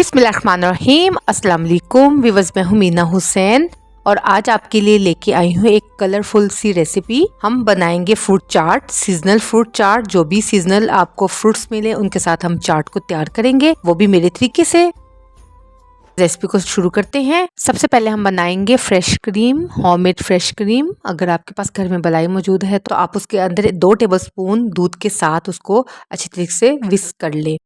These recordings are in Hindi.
बिस्मिल्लाहिर्रहमानिर्रहीम, अस्सलाम वालेकुम व्यूअर्स। मैं हूँ मीना हुसैन और आज आपके लिए लेके आई हूँ एक कलरफुल सी रेसिपी। हम बनाएंगे फ्रूट चाट, सीजनल फ्रूट चाट। जो भी सीजनल आपको फ्रूट्स मिले उनके साथ हम चाट को तैयार करेंगे, वो भी मेरे तरीके से। रेसिपी को शुरू करते हैं। सबसे पहले हम बनाएंगे fresh cream, homemade fresh cream. अगर आपके पास घर में मलाई मौजूद है तो आप उसके अंदर 2 टेबलस्पून दूध के साथ उसको अच्छी तरीके से विस्क कर ले।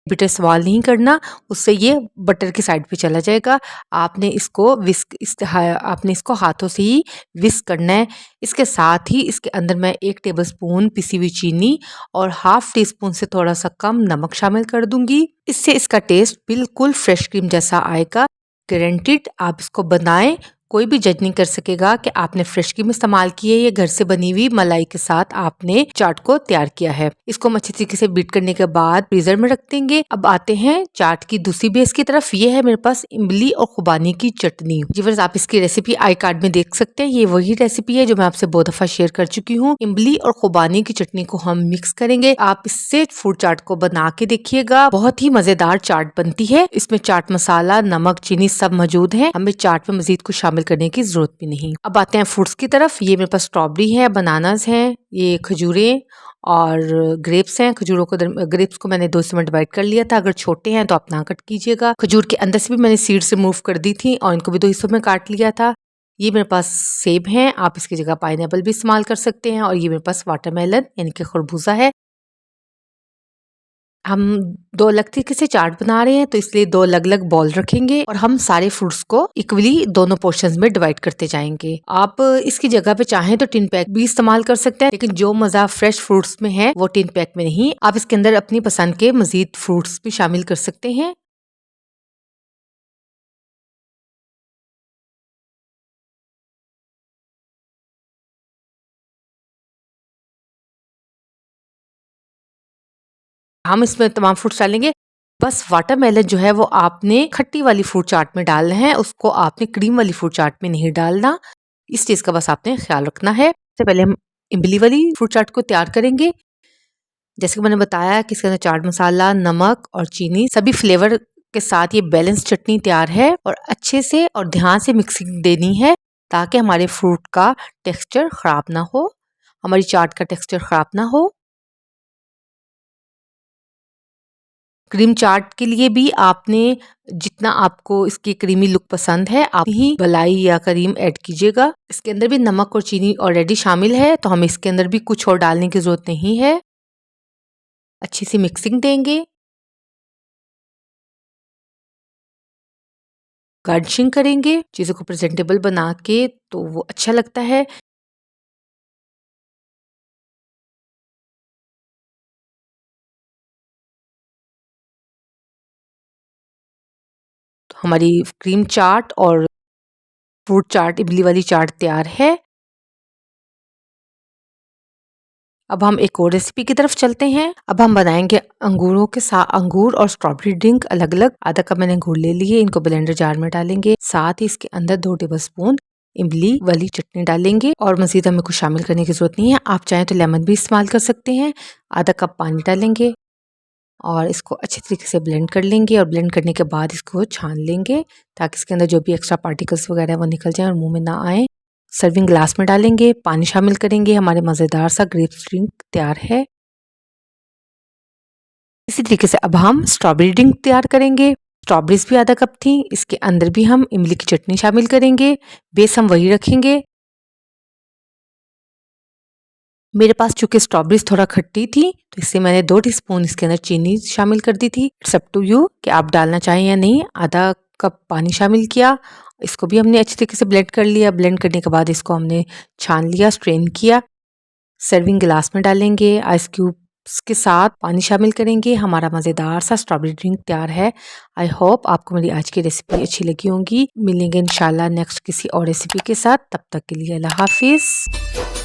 बीटर सवाल नहीं करना, उससे ये बटर की साइड पे चला जाएगा। आपने इसको हाथों से ही विस्क करना है। इसके साथ ही इसके अंदर मैं 1 टेबलस्पून पिसी हुई चीनी और हाफ टी स्पून से थोड़ा सा कम नमक शामिल कर दूंगी। इससे इसका टेस्ट बिल्कुल फ्रेश क्रीम जैसा आएगा। गारंटीड। आप इसको बनाएं, कोई भी जज नहीं कर सकेगा कि आपने फ्रेश क्रीम इस्तेमाल की है या घर से बनी हुई मलाई के साथ आपने चाट को तैयार किया है। इसको हम अच्छी तरीके से बीट करने के बाद फ्रीजर में रख देंगे। अब आते हैं चाट की दूसरी बेस की तरफ। ये है मेरे पास इमली और खुबानी की चटनी। व्यूअर्स, आप इसकी रेसिपी आई कार्ड में देख सकते हैं। ये वही रेसिपी है जो मैं आपसे बहुत दफा शेयर कर चुकी हूँ। इमली और खुबानी की चटनी को हम मिक्स करेंगे। आप इससे फ्रूट चाट को बना के देखिएगा, बहुत ही मजेदार चाट बनती है। इसमें चाट मसाला, नमक, चीनी सब मौजूद है। हमें चाट में मजीद कुछ शामिल करने की जरूरत भी नहीं। अब आते हैं फ्रूट्स की तरफ। ये मेरे पास स्ट्रॉबेरी है, बनानास है, ये खजूरें और ग्रेप्स हैं। ग्रेप्स को मैंने 2 हिस्सों में डिवाइड कर लिया था। अगर छोटे हैं तो आप ना कट कीजिएगा। खजूर के अंदर से भी मैंने सीड्स रिमूव कर दी थी और इनको भी 2 हिस्सों में काट लिया था। ये मेरे पास सेब हैं, आप इसकी जगह पाइनएप्पल भी इस्तेमाल कर सकते हैं। और ये मेरे पास वाटरमेलन यानी कि खरबूजा है। हम 2 अलग तरीके से चाट बना रहे हैं तो इसलिए 2 अलग अलग बॉल रखेंगे और हम सारे फ्रूट्स को इक्वली दोनों पोर्शंस में डिवाइड करते जाएंगे। आप इसकी जगह पे चाहें तो टिन पैक भी इस्तेमाल कर सकते हैं, लेकिन जो मजा फ्रेश फ्रूट्स में है वो टिन पैक में नहीं। आप इसके अंदर अपनी पसंद के मजीद फ्रूट्स भी शामिल कर सकते हैं। हम इसमें तमाम फ्रूट्स डालेंगे। बस वाटरमेलन जो है वो आपने खट्टी वाली फ्रूट चाट में डालना है, उसको आपने क्रीम वाली फ्रूट चाट में नहीं डालना। इस चीज का बस आपने ख्याल रखना है। सबसे पहले हम इमली वाली फ्रूट चाट को तैयार करेंगे। जैसे कि मैंने बताया कि इसके अंदर चाट मसाला, नमक और चीनी सभी फ्लेवर के साथ ये बैलेंस चटनी तैयार है। और अच्छे से और ध्यान से मिक्सिंग देनी है ताकि हमारे फ्रूट का टेक्सचर खराब ना हो, हमारी चाट का टेक्सचर खराब ना हो। क्रीम चाट के लिए भी आपने जितना आपको इसकी क्रीमी लुक पसंद है आप ही मलाई या क्रीम ऐड कीजिएगा। इसके अंदर भी नमक और चीनी ऑलरेडी शामिल है तो हमें इसके अंदर भी कुछ और डालने की जरूरत नहीं है। अच्छी सी मिक्सिंग देंगे, गार्निशिंग करेंगे चीज़ों को प्रेजेंटेबल बना के, तो वो अच्छा लगता है। तो हमारी क्रीम चाट और फ्रूट चाट, इमली वाली चाट तैयार है। अब हम एक और रेसिपी की तरफ चलते हैं। अब हम बनाएंगे अंगूरों के साथ अंगूर और स्ट्रॉबेरी ड्रिंक अलग अलग। आधा कप मैंने अंगूर ले लिए, इनको ब्लेंडर जार में डालेंगे। साथ ही इसके अंदर 2 टेबलस्पून इमली वाली चटनी डालेंगे और मजीद हमें कुछ शामिल करने की जरूरत नहीं है। आप चाहें तो लेमन भी इस्तेमाल कर सकते हैं। आधा कप पानी डालेंगे और इसको अच्छी तरीके से ब्लेंड कर लेंगे और ब्लेंड करने के बाद इसको छान लेंगे ताकि इसके अंदर जो भी एक्स्ट्रा पार्टिकल्स वगैरह है वो निकल जाए और मुंह में ना आए। सर्विंग ग्लास में डालेंगे, पानी शामिल करेंगे। हमारे मज़ेदार सा ग्रेप्स ड्रिंक तैयार है। इसी तरीके से अब हम स्ट्रॉबेरी ड्रिंक तैयार करेंगे। स्ट्रॉबेरीज भी आधा कप थी, इसके अंदर भी हम इमली की चटनी शामिल करेंगे। बेस हम वही रखेंगे। मेरे पास चूंकि स्ट्रॉबेरीज थोड़ा खट्टी थी तो इससे मैंने 2 टीस्पून इसके अंदर चीनी शामिल कर दी थी। इट्स अप टू यू कि आप डालना चाहें या नहीं। आधा कप पानी शामिल किया, इसको भी हमने अच्छी तरीके से ब्लेंड कर लिया। ब्लेंड करने के बाद इसको हमने छान लिया, स्ट्रेन किया। सर्विंग गिलास में डालेंगे, आइस क्यूब्स के साथ पानी शामिल करेंगे। हमारा मज़ेदार सा स्ट्रॉबेरी ड्रिंक तैयार है। आई होप आपको मेरी आज की रेसिपी अच्छी लगी होंगी। मिलेंगे इंशाल्लाह नेक्स्ट किसी और रेसिपी के साथ। तब तक के लिए अल्लाह हाफिज़।